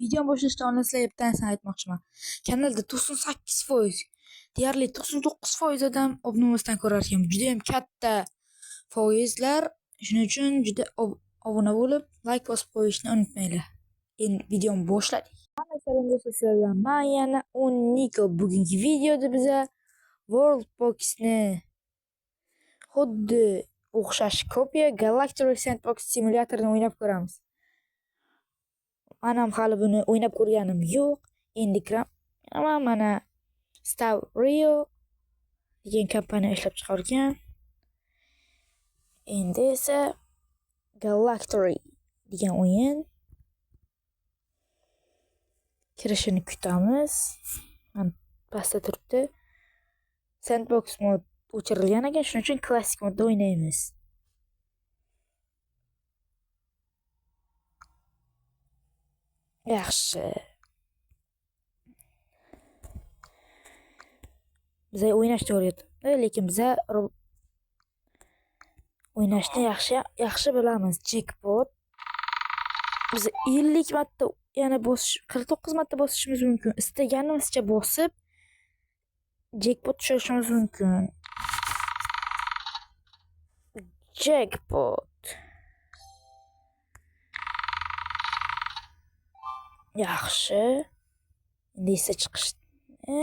Video boshlashdan oldin sizlarga bitta narsani aytmoqchiman. Kanalda 98%, deyarli 99% odam obuna bo'lmasdan ko'rar ekan. Juda ham katta foizlar. Shuning uchun juda obuna bo'lib, like bosib qo'yishni unutmanglar. Endi videoni boshladik. Hamma salom do'stlar, sizlar bilan men yana Niko. Bugungi videoda biza Worldbox'ni xuddi o'xshash kopiya Galactic Sandbox simulyatorni o'ynab ko'ramiz. Manam hali buni o'ynab ko'rganim yo'q. Endi kiraman. Mana Stavrio degan kompaniya ishlab chiqargan. Endi esa Galactic degan o'yin. Kirishini kutamiz. Mana pastda turibdi. Sandbox mod o'chirilgan ekan, shuning uchun klassik modda o'ynaymiz. Yaxshi. Biz o'ynashni o'rgatadi, lekin biz o'ynashni yaxshi bilamiz. Jackpot. Biz 50 marta, yana 49 marta bosishimiz mumkin. Istaganimizcha bosib jackpot tushirishimiz mumkin. Jackpot. Yaxshi. Endi esa chiqishni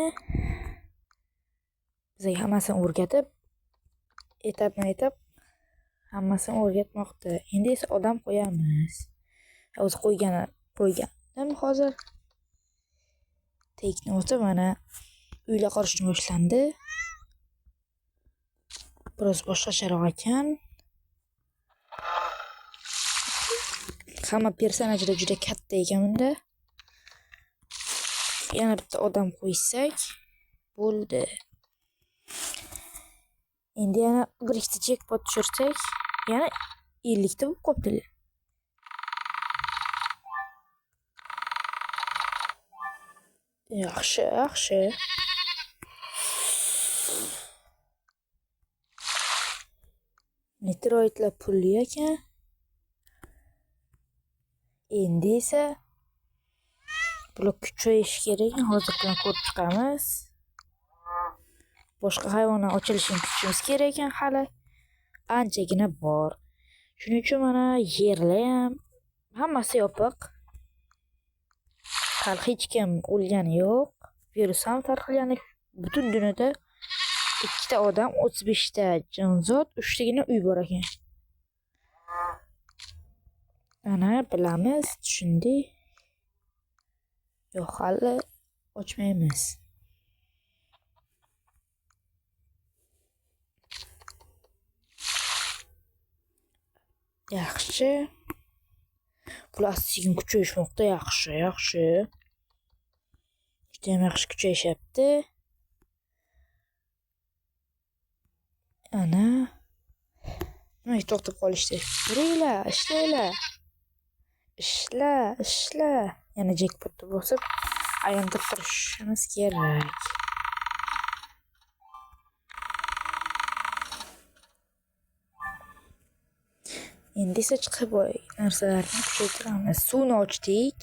bizga hammasini o'rgatib, etap hammasini o'rgatmoqda. Endi esa odam qo'yamiz. O'zi qo'yganim hozir. Tekni o'tib mana uylar qurishni boshlandi. Biroz boshqacharoq ekan. Hamma personajlar juda katta ekan bunda. Yana bitta odam qo'ysak bo'ldi. Endi yana bir ikkita jackpot tushirsak, yana 50 ta bo'lib qolibdi. Yaxshi. Meteoroidlar pulli ekan. Endi esa bular kuchayishi kerak. Hozirdan ko'rib chiqamiz. Boshqa hayvonlar ochilishini kutishimiz kerak ekan, hali anchagina bor. Shuning uchun mana yerlar ham hammasi yopiq. Hali hech kim o'lgani yo'q. Virus ham tarqalgani butun dunyoda 2 ta odam, 35 ta jonzot, 3 tagina uy bor ekan. Ana bilamiz, tushundik. Yo'q, hali ochmaymiz. Yaxshi. Plastik kuchayishmoqda, yaxshi. Juda ham yaxshi kuchayishyapti. Ana. Nima to'xtab qolishdi? Yuringlar, ishlanglar. Ishla. Yana jackpotni bosib aylantirib turishimiz kerak. Endi esa chiqib narsalarni kuchaytiramiz. Suvni ochdik.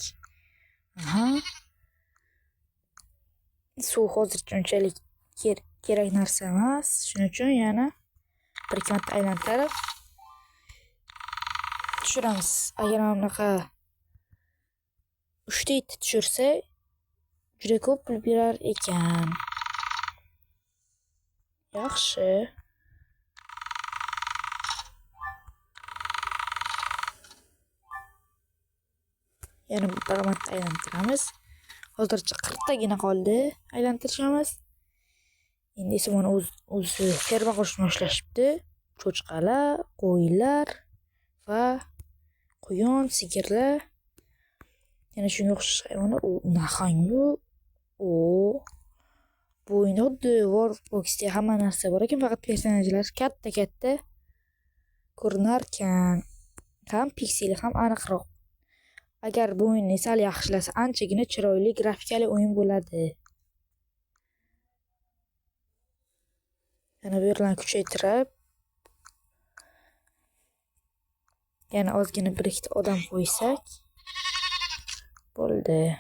Suv hozircha unchalik kerak narsa emas. Shuning uchun yana bir ikki marta aylantirib tushiramiz. Agar mana bunaqa 3 ta tushirsa, juda ko'p pul berar ekan. Yaxshi. Yana bir marta aylantiramiz. Hozircha 40 tagina qoldi aylantirishimiz. Endi esa mana o'zi ferma qurishni boshlashibdi. Cho'chqalar, qo'ylar va quyon, sigirlar. Yana shunga o'xshash hayvonlar. Nahang bu. Bu o'yinda xuddi Worldbox'da hamma narsa bor ekan, faqat personajlar katta ko'rinar ekan. Ham pikseli ham aniqroq. Agar bu o'yinni sal yaxshilasa, anchagina chiroyli grafikali o'yin bo'ladi. Yana bu yerlarni kuchaytirib, yana ozgina bir ikkita odam qo'ysak bo'ldi. bo'ldi.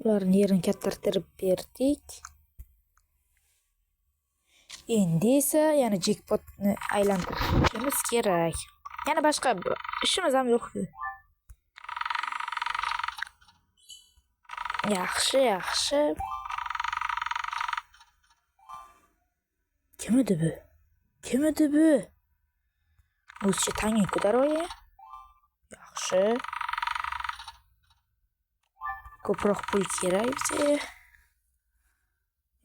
Ularning yerini kattartirib berdik. Endi esa yana jackpotni aylantirishimiz kerak. Yana boshqa ishimiz ham yo'q. Yaxshi. Kim edi bu? O'zicha tangga ko'tarib. Yaxshi. Ko'proq pul kerak bizga.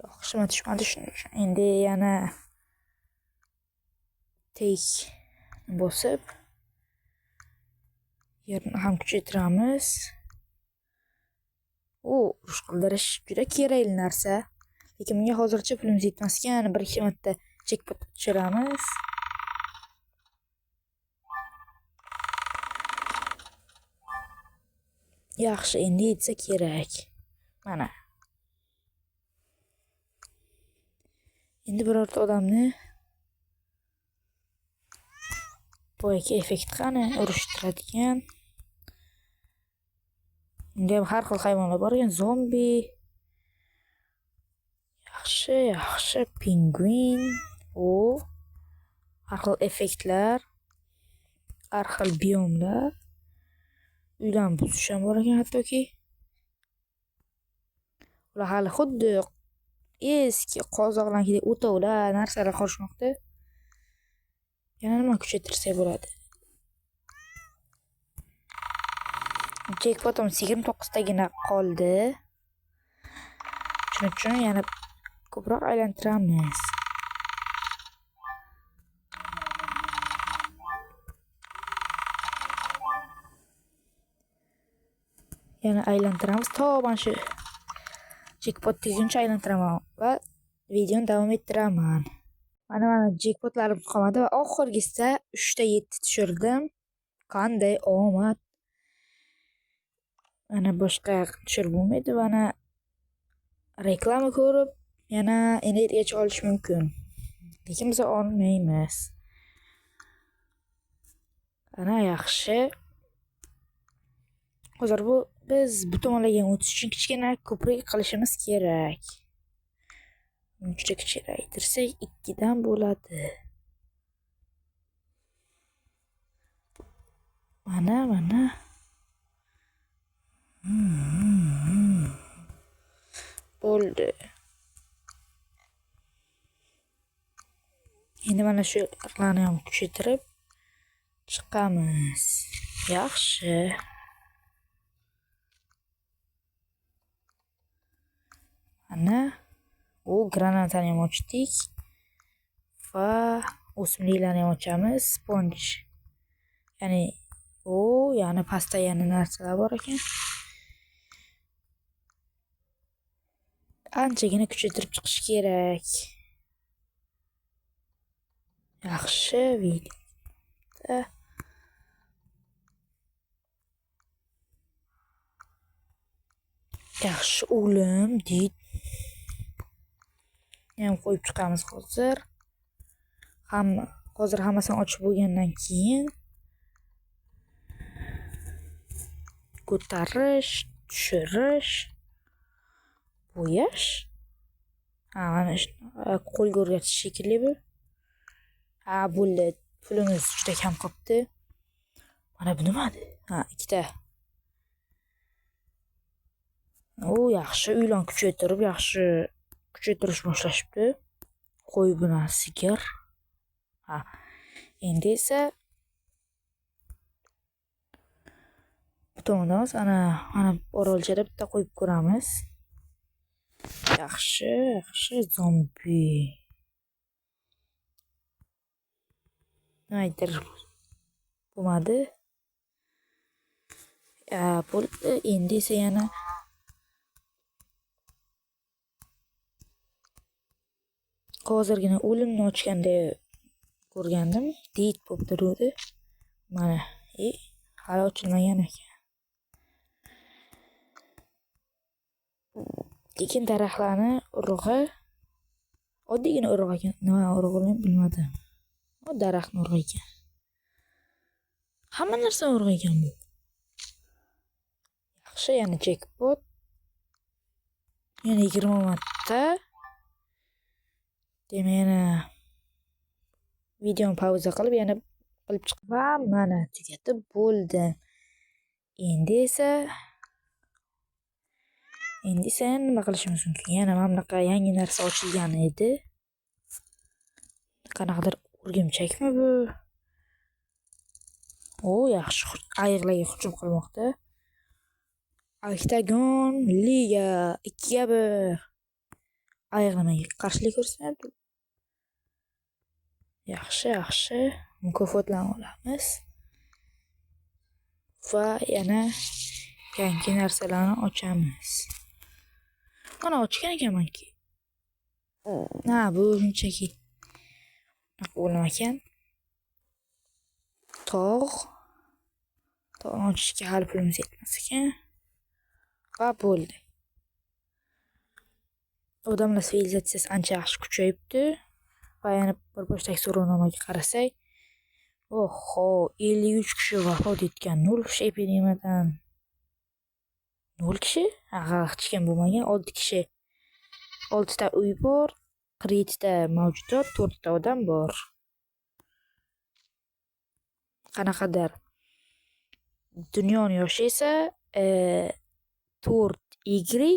Yaxshi, tushmadi shuni. Endi yana bosib yerni ham kuchaytiramiz. Urush qildirish juda kerakli narsa. Lekin bunga hozircha pulimiz yetmasgan. Bir-ikki marta jackpot tushiramiz. Yaxshi, endi yetsa kerak. Mana. Endi birorta odamni boyagi effekt qani urushtiradigan. Unda ham har xil hayvonlar bor ekan, zombi. Yaxshi, pingvin. Har xil effektlar, har xil biomlar. Uylarni buzish ham bor ekan hattoki. Ular hali xuddi eski qozoqlarnikidek o'tovlar narsalar qurishmoqda. Yana nima kuchaytirsak bo'ladi? Jackpotimiz 29 tagina qoldi. Shuning uchun yana ko'proq aylantiramiz. Yana aylantiramiz. Mana shu jackpot teguncha aylantiraman va videoni davom ettiraman. Mana jackpotlarim qolmadi va oxirgisida 3 ta 7 tushirdim. Qanday omad! Mana boshqa tushirib bo'lmaydi. Mana reklama ko'rib, yana energiya olish mumkin. Lekin biz olmaymiz. Ana yaxshi. Hozir biz bu tomonlarga o'tish uchun kichkina ko'prik qilishimiz kerak. Juda kichraytirsak 2 dan bo'ladi. Mana. Bo'ldi. Endi mana shu yerlarni ham kuchaytirib chiqamiz. Yaxshi. Mana granatani ham ochdik va o'simliklarni ham ochamiz. Sponge. Ya'ni yana pastda yana narsalar bor ekan. Anchagina kuchaytirib chiqish kerak. Yaxshi video. Yaxshi o'lim deydi. Ham qo'yib chiqamiz hozir. Hozir hammasini ochib bo'lgandan keyin ko'tarish, tushirish, bo'yash. Mana qo'lga o'rgatish shekilli bu. Bo'ldi. Pulimiz juda kam qolibdi. Mana bu nimadi? 2 ta. Yaxshi, uylarni kuchaytirib, yaxshi kuchaytirish boshlashibdi. Qo'y bilan sigir. Endi esa bu tomondamiz. Ana orolchada bitta qo'yib ko'ramiz. Yaxshi, zombi. Nimadir bo'lmadi. Bo'ldi. Endi esa yana hozirgina o'limni ochganda ko'rgandim. Deyt bo'lib turdi. Mana, hali ochilmagan ekan. Lekin daraxtlarni urug'i oddiygina urug' ekan. Nima urug'ini bilmadim. O daraxtni urg'iygan. Hamma narsani urg'iygan bu. Yaxshi, yana jackpot. Yana 20 marta. Demak, yana videoni pauza qilib, yana qilib chiqib va mana tugatib bo'ldi. Endi esa nima qilishimiz mumkin? Yana mana bunaqa yangi narsa ochilgan edi. Qanaqadir o'rgimchakmi bu? O, yaxshi, ayiqlarga hujum qilmoqda. Oktagon liga 2-1. Ayiq nimaga qarshilik ko'rsatyapti? Yaxshi. Mukofotlarni olamiz. Va yana yangi narsalarni ochamiz. Mana ochgan ekanmanki. Bu shunchaki o'lim ekan. Tog'ni ochishga hali pulimiz yetmas ekan. Va bo'ldi. Odamlar sivilizatsiyasi ancha yaxshi kuchayibdi. Va yana bir boshdagi so'rovnomaga qarasak, 53 kishi vafot etgan. 0 kishi epidemiyadan. 0 kishi? Hech kim bo'lmagan. 6 kishi. 6 ta uy bor, 47 ta mavjudot, 4 ta odam bor. Qanaqadir dunyoning yoshi esa 4y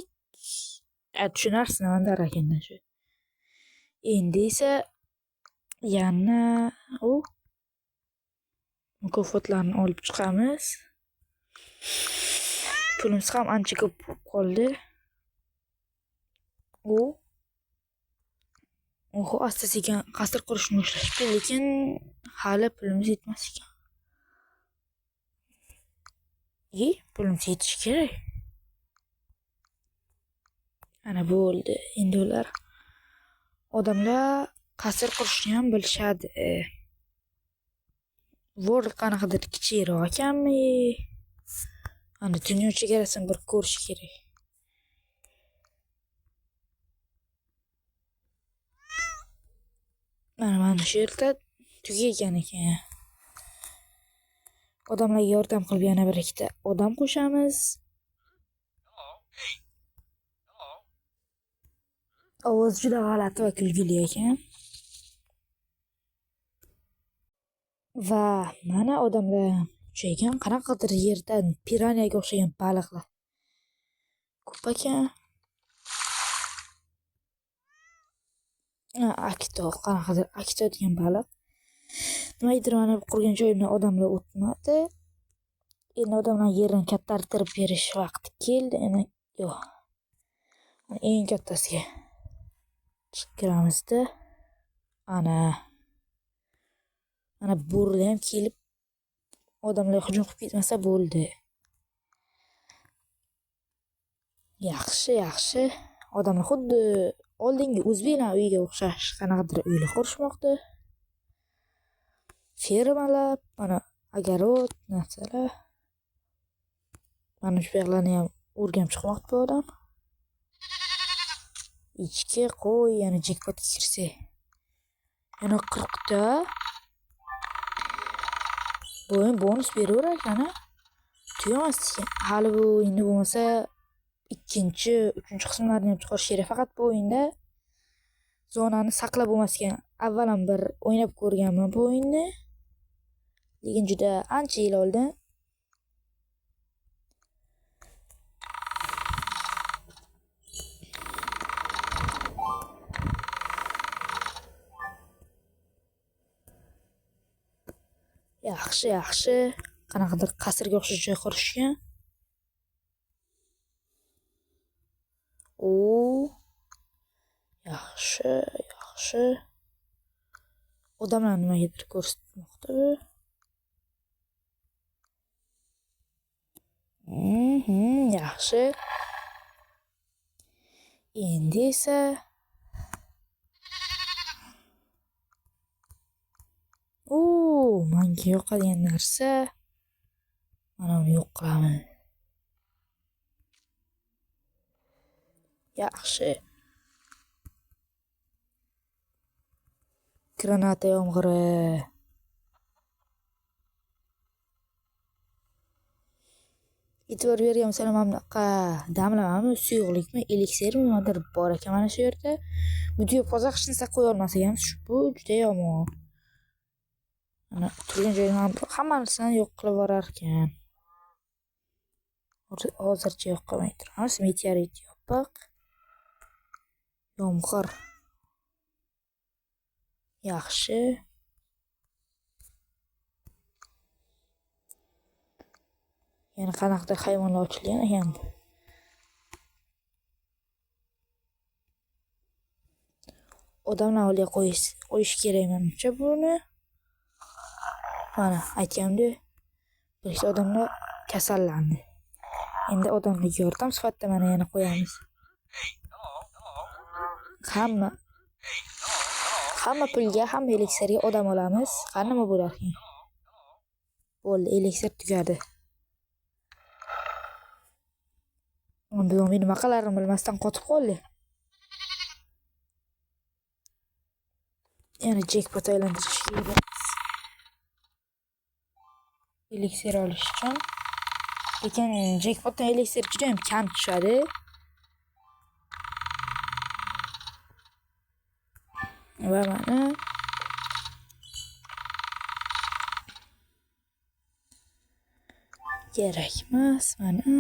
tushunarsiz nimandar ekanda shu. Endi esa yana mukofotlarni olib chiqamiz. Pulimiz ham ancha ko'p bo'lib qoldi. Asta-sekin qasr qurishni boshlashdi, lekin hali pulimiz yetmas ekan. Pulimiz yetishi kerak. Ana bo'ldi. Endi ular odamlar qasr qurishni ham bilishadi. World qanaqadir kichikroq ekanmi? Ana dunyo chegarasini bir ko'rish kerak. Mana shu yerda tugagan ekan. Odamlarga yordam qilib yana bir ikkita odam qo'shamiz. Ovoz juda g'alati va kulgili ekan. Va mana odamlar kuchaygan, qanaqadir yerdan piranyaga o'xshagan baliqlar ko'p ekan. Qanaqadir akito degan baliq. Nimadir mana qurgan joyimdan odamlar o'tmadi. Endi odamlar yerni kattartirib berish vaqti keldi. Endi yo'q. Eng kattasiga chiqaramizda. Ana bo'ri ham kelib odamlarga hujum qilib ketmasa bo'ldi. Yaxshi. Odamlar xuddi oldingi o'zbeklar uyiga o'xshash qanaqadir uylar qurishmoqda. Fermalar, mana огород narsalar. Mana shu yoqlarni ham o'rganib chiqmoqda bu odam. Ichki qo'y, yana jackpot kirsa. Yana 40 ta. Bu bonus beraverar ekan-a? Tugamas ekan. Hali bu endi bo'lmasa 2-3 qismlarni ham chiqarish kerak. Faqat bu o'yinda zonani saqlab bo'lmas ekan. Avvalam bir o'ynab ko'rganman bu o'yinni. Lekin juda ancha yil oldin. Yaxshi. Qanaqadir qasrga o'xshash joy qurishgan. Yaxshi. Odamlar nimadir ko'rsatmoqda. Yaxshi. Endi esa menga yoqadigan narsa. Mana uni yo'q qilaman. Yaxshi. Granata yomg'iri. E'tibor bergan masalan mana bunaqa damlamami, suyuqlikmi, eliksirmi nimadir bor ekan mana shu yerda. Video qo'zg'ashni qo'ya olmasak ham bu juda yomon. Ana turgan joyim hammasini yo'q qilib yuborar ekan. Hozircha yo'q qilmay turamiz. Meteorit yopiq. Yomg'ir. Yaxshi. Yana qanaqadir hayvonlar ochilgan ekan. Odamlar oldiga qo'yish kerak menimcha buni. Mana aytganimdek, bir odamlar kasallandi. Endi odamlarga yordam sifatida mana yana qo'yamiz. Hamma pulga, hamma eliksirga odam olamiz. Qani nima bo'lar ekan? Bo'ldi, eliksir tugadi. Endi men nima qilarimni bilmasdan qotib qoldi. Yana jackpot aylantirish kerak. Eliksir olish uchun. Lekin jackpotdan eliksir juda ham kam tushadi. Va mana kerakmas mana.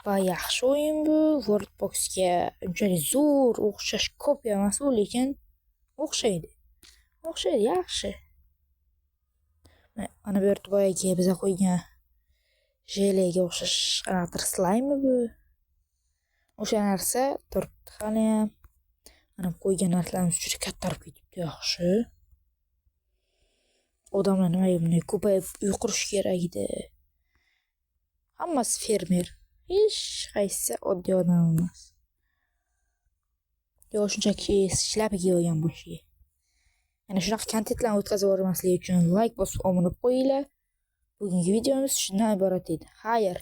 Va yaxshi o'yin bu. Worldboxga unchalik zo'r o'xshash ko'p emas u, lekin o'xshaydi. Yaxshi. Mana bu yerda boyagi biz qo'ygan jelega o'xshash qanaqadir slaymmi bu? O'sha narsa turibdi hali ham. Mana qo'ygan narsalarimiz juda kattarib ketibdi, yaxshi. Odamlar nima ko'payib uy qurish kerak edi. Hammasi fermer. Hech qaysi oddiy odam emas. Yo shunchaki shlapa kiygan bo'lishi. Yana shunaqa kontentlarni o'tkazib yubormaslik uchun like bosib obuna bo'lib qo'yinglar. Bugungi videomiz shundan iborat edi. Xayr.